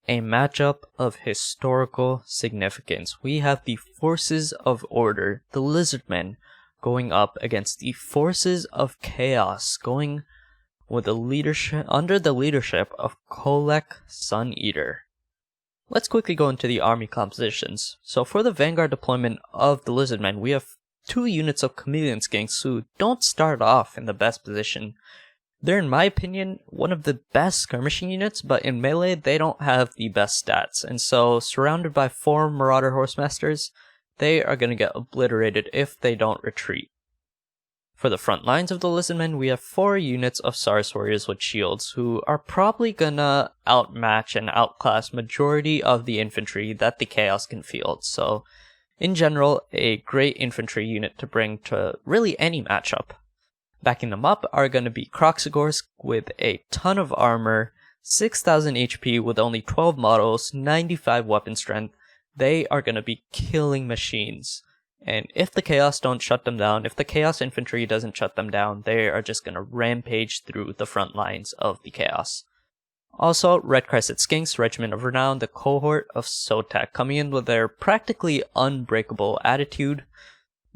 a matchup of historical significance. We have the Forces of Order, the Lizardmen, going up against the Forces of Chaos, going with the leadership under the leadership of Kolek Sun Eater. Let's quickly go into the army compositions. So for the Vanguard deployment of the Lizardmen, we have 2 units of Chameleon Skinks who don't start off in the best position. They're, in my opinion, one of the best skirmishing units, but in melee, they don't have the best stats. And so, surrounded by 4 Marauder Horsemasters, they are going to get obliterated if they don't retreat. For the front lines of the Lizardmen, we have 4 units of Saurus Warriors with shields, who are probably gonna outmatch and outclass majority of the infantry that the Chaos can field. So, in general, a great infantry unit to bring to really any matchup. Backing them up are going to be Kroxigors with a ton of armor, 6,000 HP with only 12 models, 95 weapon strength. They are going to be killing machines. And if the Chaos don't shut them down, if the Chaos infantry doesn't shut them down, they are just going to rampage through the front lines of the Chaos. Also, Red Crested Skinks, Regiment of Renown, the cohort of Sotak, coming in with their practically unbreakable attitude.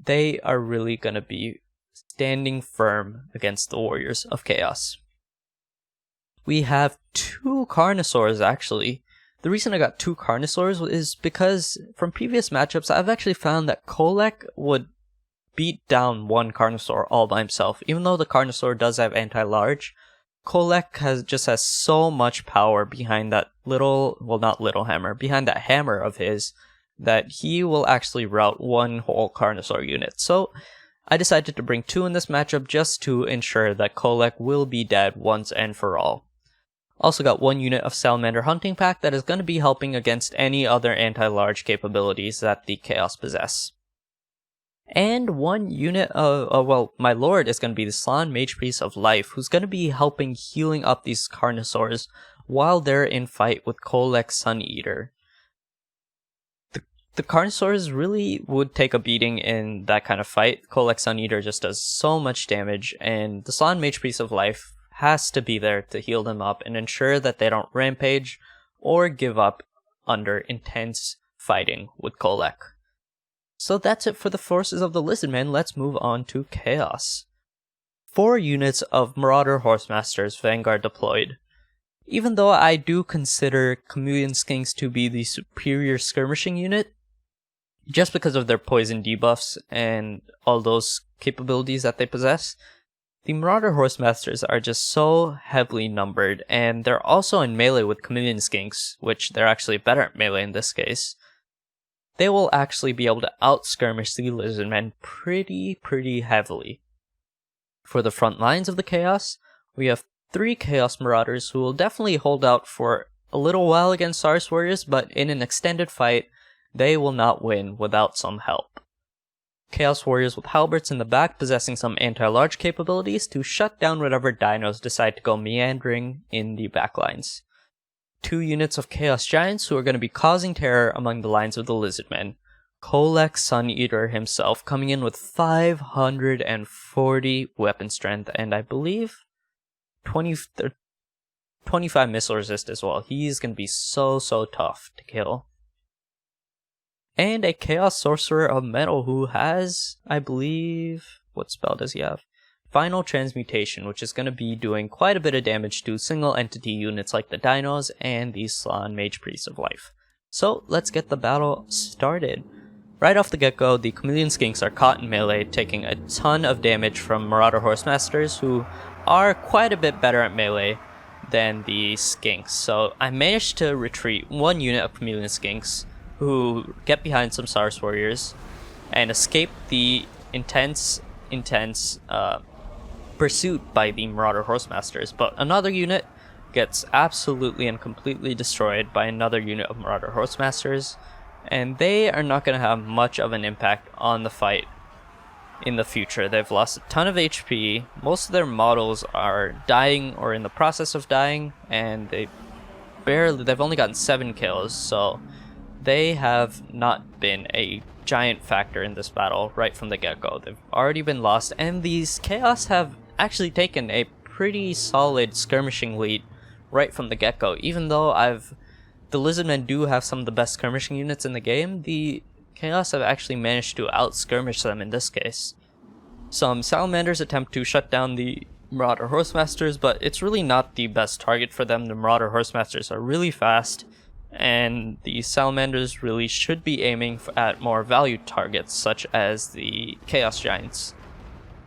They are really going to be standing firm against the Warriors of Chaos. We have 2 Carnosaurs actually. The reason I got 2 Carnosaurs is because from previous matchups I've actually found that Kolek would beat down 1 Carnosaur all by himself. Even though the Carnosaur does have anti-large, Kolek has so much power behind that behind that hammer of his, that he will actually rout 1 whole Carnosaur unit. So I decided to bring 2 in this matchup just to ensure that Kolek will be dead once and for all. Also got 1 unit of Salamander Hunting Pack that is going to be helping against any other anti-large capabilities that the Chaos possess. And 1 unit of, my lord is going to be the Slann Mage Priest of Life, who's going to be helping healing up these Carnosaurs while they're in fight with Kolek Sun Eater. The Carnosaurs really would take a beating in that kind of fight. Kolek Sun Eater just does so much damage, and the Slann Mage Priest of Life has to be there to heal them up and ensure that they don't rampage or give up under intense fighting with Kolek. So that's it for the forces of the Lizardmen. Let's move on to Chaos. 4 units of Marauder Horsemasters Vanguard deployed. Even though I do consider Chameleon Skinks to be the superior skirmishing unit, just because of their poison debuffs and all those capabilities that they possess, the Marauder Horsemasters are just so heavily numbered, and they're also in melee with Chameleon Skinks, which they're actually better at melee in this case. They will actually be able to out-skirmish the Lizardmen pretty heavily. For the front lines of the Chaos, we have 3 Chaos Marauders who will definitely hold out for a little while against Saurus Warriors, but in an extended fight, they will not win without some help. Chaos Warriors with halberds in the back possessing some anti-large capabilities to shut down whatever dinos decide to go meandering in the backlines. 2 units of Chaos Giants who are going to be causing terror among the lines of the Lizardmen. Kolek Sun Eater himself coming in with 540 weapon strength and I believe 25 missile resist as well. He's going to be so tough to kill. And a Chaos Sorcerer of Metal who has, I believe, what spell does he have? Final Transmutation, which is going to be doing quite a bit of damage to single entity units like the Dinos and the Slann Mage Priest of Life. So let's get the battle started. Right off the get-go, the Chameleon Skinks are caught in melee, taking a ton of damage from Marauder Horsemasters, who are quite a bit better at melee than the Skinks. So I managed to retreat 1 unit of Chameleon Skinks, who get behind some Saurus Warriors and escape the intense pursuit by the Marauder Horsemasters. But another unit gets absolutely and completely destroyed by another unit of Marauder Horsemasters, and they are not going to have much of an impact on the fight in the future. They've lost a ton of HP, most of their models are dying or in the process of dying, and they've only gotten 7 kills, so they have not been a giant factor in this battle right from the get-go. They've already been lost, and these Chaos have actually taken a pretty solid skirmishing lead right from the get-go. Even though I've the Lizardmen do have some of the best skirmishing units in the game, the Chaos have actually managed to out-skirmish them in this case. Some Salamanders attempt to shut down the Marauder Horsemasters, but it's really not the best target for them. The Marauder Horsemasters are really fast, and the Salamanders really should be aiming at more valued targets, such as the Chaos Giants.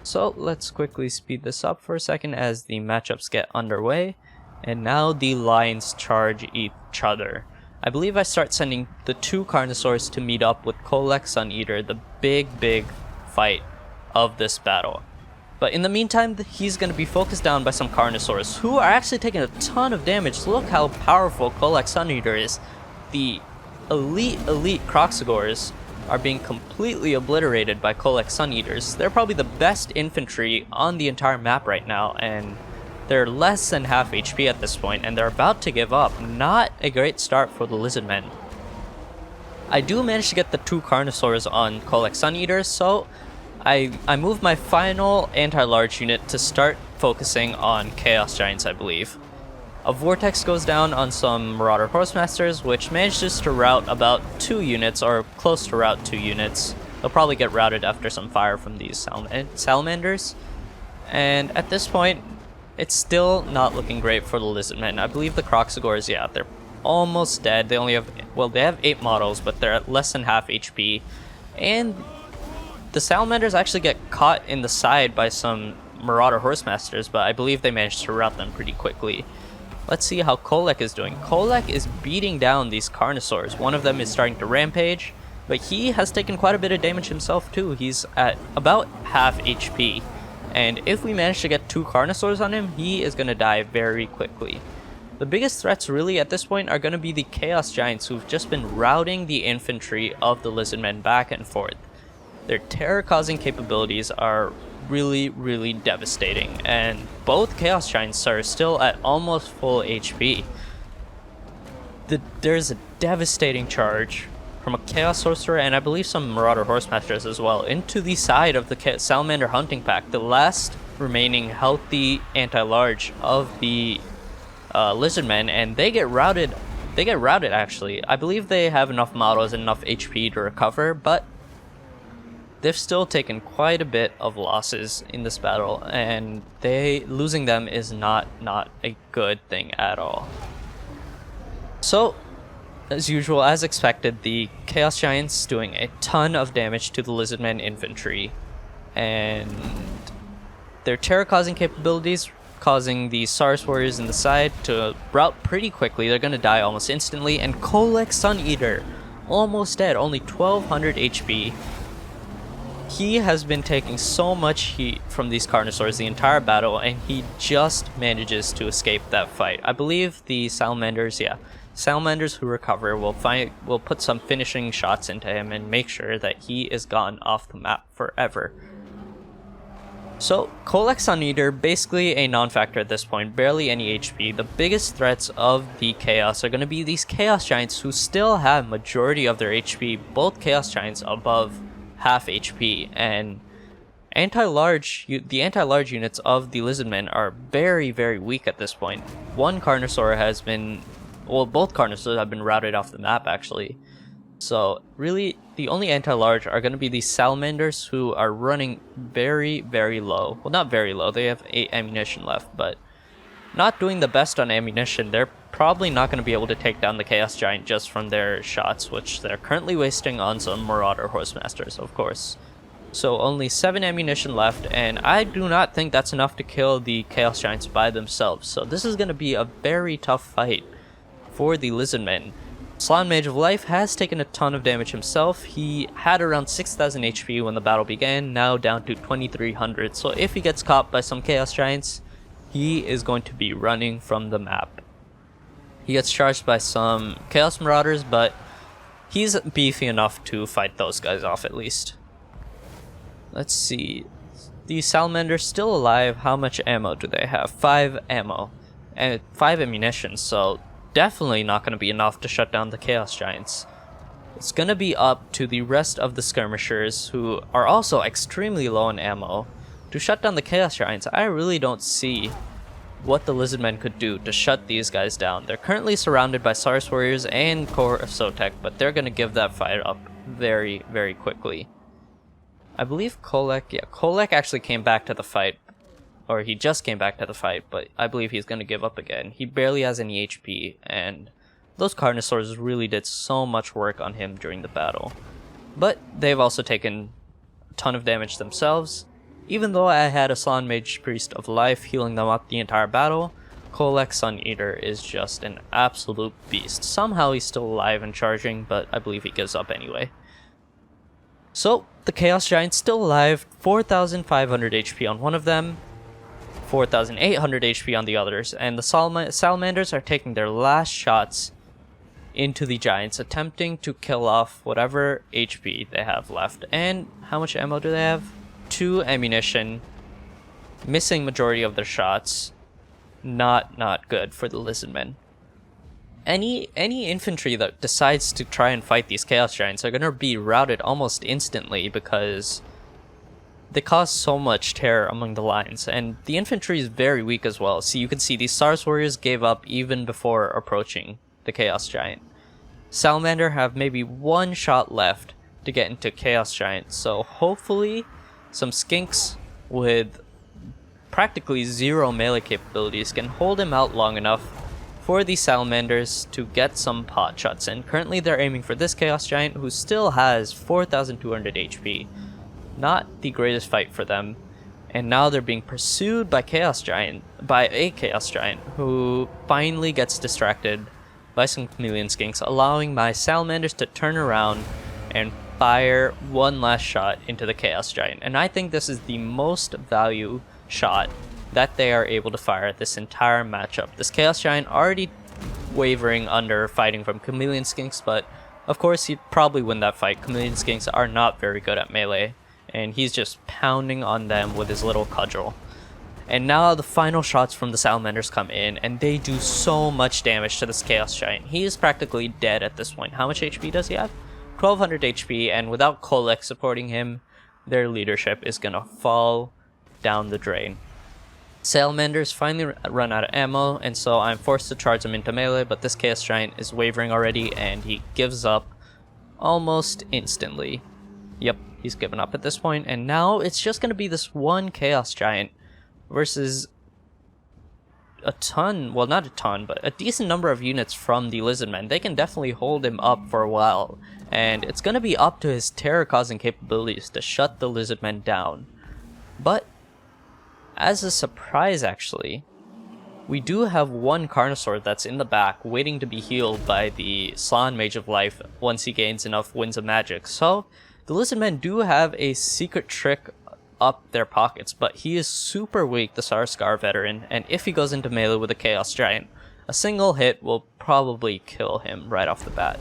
So let's quickly speed this up for a second as the matchups get underway, and now the lines charge each other. I believe I start sending the two Carnosaurs to meet up with Kolek Suneater, the big fight of this battle. But in the meantime, he's going to be focused down by some Carnosaurs, who are actually taking a ton of damage. Look how powerful Kolek Suneater is. The elite Kroxigors are being completely obliterated by Kolek Suneaters. They're probably the best infantry on the entire map right now, and they're less than half HP at this point, and they're about to give up. Not a great start for the Lizardmen. I do manage to get the two Carnosaurs on Kolek Suneaters, so I move my final anti-large unit to start focusing on Chaos Giants, I believe. A Vortex goes down on some Marauder Horsemasters, which manages to rout about 2 units, or close to rout 2 units. They'll probably get routed after some fire from these Salamanders. And at this point, it's still not looking great for the Lizardmen. I believe the Kroxigors, yeah, they're almost dead. They only have, well, they have 8 models, but they're at less than half HP. And the Salamanders actually get caught in the side by some Marauder Horsemasters, but I believe they managed to rout them pretty quickly. Let's see how Kolek is doing. Kolek is beating down these Carnosaurs. One of them is starting to rampage, but he has taken quite a bit of damage himself too. He's at about half HP. And if we manage to get 2 Carnosaurs on him, he is going to die very quickly. The biggest threats really at this point are going to be the Chaos Giants, who've just been routing the infantry of the Lizardmen back and forth. Their terror-causing capabilities are really devastating, and both Chaos Giants are still at almost full HP. There's a devastating charge from a Chaos Sorcerer, and I believe some Marauder Horsemasters as well, into the side of the Salamander Hunting Pack, the last remaining healthy anti-large of the Lizardmen, and they get routed. They get routed, actually. I believe they have enough models and enough HP to recover, but they've still taken quite a bit of losses in this battle, and losing them is not a good thing at all. So, as usual, as expected, the Chaos Giants doing a ton of damage to the Lizardmen infantry, and their terror-causing capabilities causing the Saurus Warriors in the side to rout pretty quickly. They're going to die almost instantly, and Kolek Suneater, almost dead, only 1200 HP. He has been taking so much heat from these Carnosaurs the entire battle, and he just manages to escape that fight. I believe the Salamanders, Salamanders who recover will put some finishing shots into him and make sure that he is gone off the map forever. So, Kolek Suneater, basically a non-factor at this point, barely any HP. The biggest threats of the Chaos are going to be these Chaos Giants, who still have majority of their HP, both Chaos Giants above half HP, and the anti-large units of the Lizardmen are very weak at this point. One Carnosaur has been, well, both Carnosaurs have been routed off the map actually. So really, the only anti-large are going to be these Salamanders, who are running very low. Well, not very low, they have 8 ammunition left, but not doing the best on ammunition. They're probably not going to be able to take down the Chaos Giant just from their shots, which they're currently wasting on some Marauder Horsemasters, of course. So only 7 ammunition left, and I do not think that's enough to kill the Chaos Giants by themselves. So this is going to be a very tough fight for the Lizardmen. Slan Mage of Life has taken a ton of damage himself. He had around 6,000 HP when the battle began, now down to 2,300. So if he gets caught by some Chaos Giants, he is going to be running from the map. He gets charged by some Chaos Marauders, but he's beefy enough to fight those guys off at least. Let's see. The Salamanders still alive. How much ammo do they have? 5 ammo. And 5 ammunition, so definitely not going to be enough to shut down the Chaos Giants. It's going to be up to the rest of the skirmishers, who are also extremely low in ammo, to shut down the Chaos Giants. I really don't see what the Lizardmen could do to shut these guys down. They're currently surrounded by Saurus Warriors and Core of Sotek, but they're going to give that fight up very, very quickly. I believe Kolek actually came back to the fight, or he just came back to the fight, but I believe he's going to give up again. He barely has any HP, and those Carnosaurs really did so much work on him during the battle. But they've also taken a ton of damage themselves. Even though I had a Slan Mage Priest of Life healing them up the entire battle, Kolek Sun Eater is just an absolute beast. Somehow he's still alive and charging, but I believe he gives up anyway. So, the Chaos Giant's still alive, 4,500 HP on one of them, 4,800 HP on the others, and the Salamanders are taking their last shots into the Giants, attempting to kill off whatever HP they have left. And how much ammo do they have? 2 ammunition, missing majority of their shots. Not good for the Lizardmen. Any infantry that decides to try and fight these Chaos Giants are gonna be routed almost instantly because they cause so much terror among the lines, and the infantry is very weak as well. So you can see these Saurus Warriors gave up even before approaching the Chaos Giant. Salamander have maybe 1 shot left to get into Chaos Giant, so hopefully some skinks with practically 0 melee capabilities can hold him out long enough for the Salamanders to get some pot shots in. Currently they're aiming for this Chaos Giant, who still has 4,200 HP. Not the greatest fight for them, and now they're being pursued by a Chaos Giant, who finally gets distracted by some chameleon skinks, allowing my Salamanders to turn around and fire one last shot into the Chaos Giant. And I think this is the most value shot that they are able to fire this entire matchup. This Chaos Giant already wavering under fighting from chameleon skinks, but of course he'd probably win that fight. Chameleon skinks are not very good at melee, and he's just pounding on them with his little cudgel. And now the final shots from the Salamanders come in, and they do so much damage to this Chaos Giant. He is practically dead at this point. How much HP does he have? 1200 HP, and without Kolek supporting him, their leadership is gonna fall down the drain. Salamanders finally run out of ammo, and so I'm forced to charge them into melee, but this Chaos Giant is wavering already, and he gives up almost instantly. Yep, he's given up at this point, and now it's just gonna be this one Chaos Giant versus a ton, well not a ton, but a decent number of units from the Lizardmen. They can definitely hold him up for a while, and it's going to be up to his terror-causing capabilities to shut the Lizardmen down. But, as a surprise actually, we do have one Carnosaur that's in the back waiting to be healed by the Slan Mage of Life once he gains enough Winds of Magic. So, the Lizardmen do have a secret trick up their pockets, but he is super weak, the Scar veteran, and if he goes into melee with a Chaos Giant, a single hit will probably kill him right off the bat.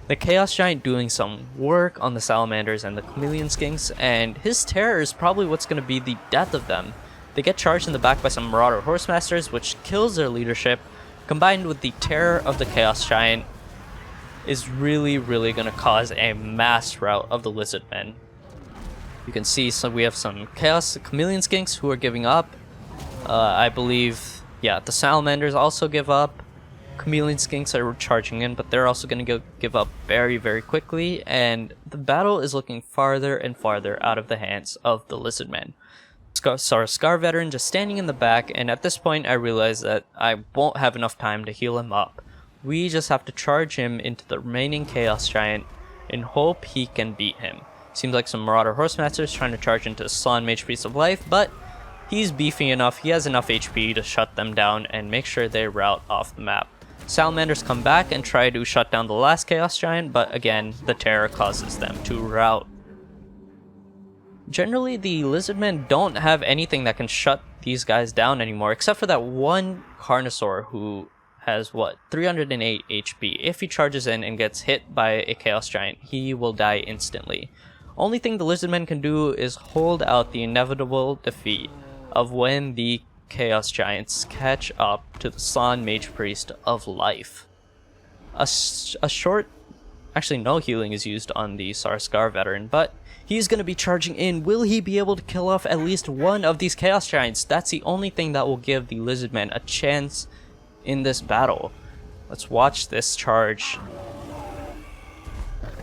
The Chaos Giant doing some work on the Salamanders and the chameleon skinks, and his terror is probably what's going to be the death of them. They get charged in the back by some Marauder Horsemasters, which kills their leadership, combined with the terror of the Chaos Giant, is really going to cause a mass rout of the Lizardmen. You can see, so we have some chameleon skinks who are giving up. I believe, yeah, the Salamanders also give up. Chameleon skinks are charging in, but they're also going to give up very quickly, and the battle is looking farther and farther out of the hands of the Lizardmen. Scar veteran just standing in the back, and at this point I realize that I won't have enough time to heal him up. We just have to charge him into the remaining Chaos Giant and hope he can beat him. Seems like some Marauder Horsemasters trying to charge into Slan Mage Priest of Life, but he's beefy enough, he has enough HP to shut them down and make sure they rout off the map. Salamanders come back and try to shut down the last Chaos Giant, but again, the terror causes them to rout. Generally, the Lizardmen don't have anything that can shut these guys down anymore, except for that one Carnosaur who has, 308 HP. If he charges in and gets hit by a Chaos Giant, he will die instantly. Only thing the Lizardmen can do is hold out the inevitable defeat of when the Chaos Giants catch up to the Slan Mage Priest of Life. A short Actually, no healing is used on the Sarskar veteran, but he's going to be charging in. Will he be able to kill off at least one of these Chaos Giants? That's the only thing that will give the Lizardmen a chance in this battle. Let's watch this charge.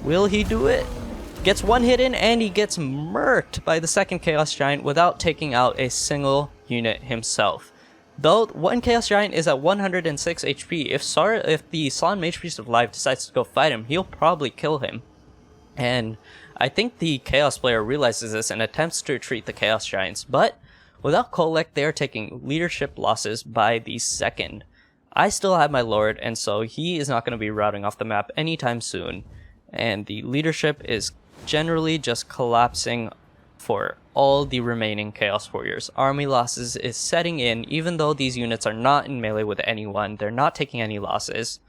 Will he do it? Gets one hit in, and he gets murked by the second Chaos Giant without taking out a single unit himself. Though one Chaos Giant is at 106 HP, if the Slann Mage Priest of Life decides to go fight him, he'll probably kill him. And I think the Chaos player realizes this and attempts to retreat the Chaos Giants, but without Kolek, they are taking leadership losses by the second. I still have my Lord, and so he is not going to be routing off the map anytime soon. And the leadership is generally just collapsing for all the remaining Chaos Warriors. Army losses is setting in, even though these units are not in melee with anyone, they're not taking any losses.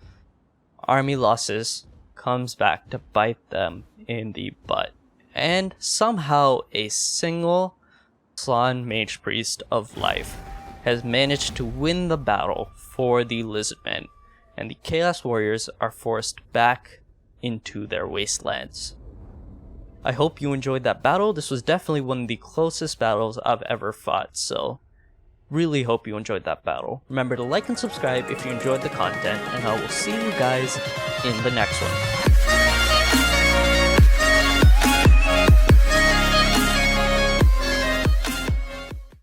Army losses comes back to bite them in the butt. And somehow a single Slann Mage Priest of Life has managed to win the battle for the Lizardmen, and the Chaos Warriors are forced back into their wastelands. I hope you enjoyed that battle. This was definitely one of the closest battles I've ever fought, so really hope you enjoyed that battle. Remember to like and subscribe if you enjoyed the content, and I will see you guys in the next one.